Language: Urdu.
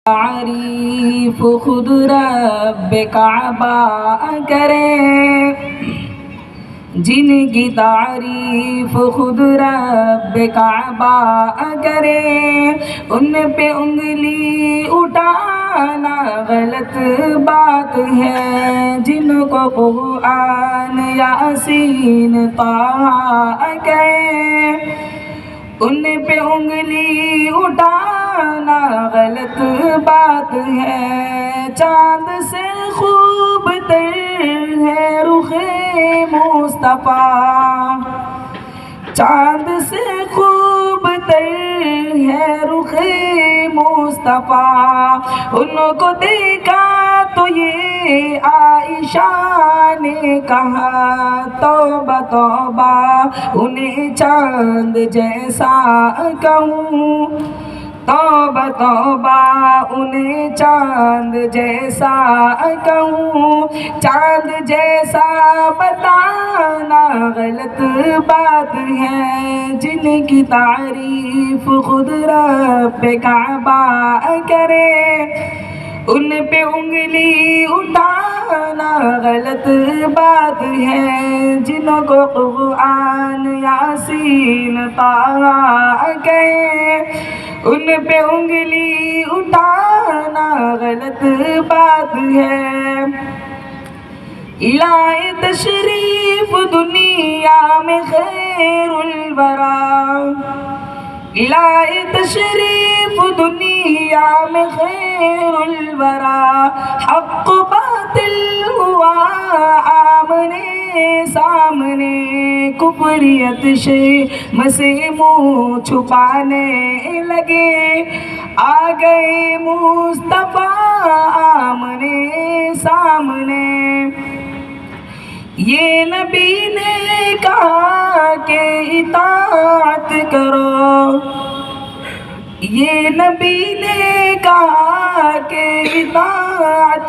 تعریف خود رب کعبہ کرے، جن کی تعریف خود رب کعبہ کرے، ان پہ انگلی اٹھانا غلط بات ہے۔ جن کو قرآن یاسین طٰہٰ کہے، ان پہ انگلی اٹھانا غلط بات ہے۔ چاند سے خوب تر ہے رخ مصطفیٰ، چاند سے خوب تر ہے رخ مصطفیٰ، ان کو دیکھا تو یہ عائشہ نے کہا توبہ توبہ انہیں چاند جیسا کہوں، توبہ توبہ انہیں چاند جیسا کہوں۔ چاند جیسا بتانا غلط بات ہے، جن کی تعریف خود رب کعبہ کرے، ان پہ انگلی اٹھانا غلط بات ہے۔ جن کو قرآن یاسین طٰہٰ کہے، ان پہ انگلی اٹھانا غلط بات ہے۔ لائے تشریف دنیا میں خیر الورا، لائے تشریف دنیا میں خیر الورا، حق باطل ہوا آمنے سامنے، کفریت شرم سے منہ چھپانے لگے، آ گئے مصطفیٰ آمنے سامنے۔ یہ نبی نے کہا کہ اطاعت کرو، یہ نبی نے کہا کہ اطاعت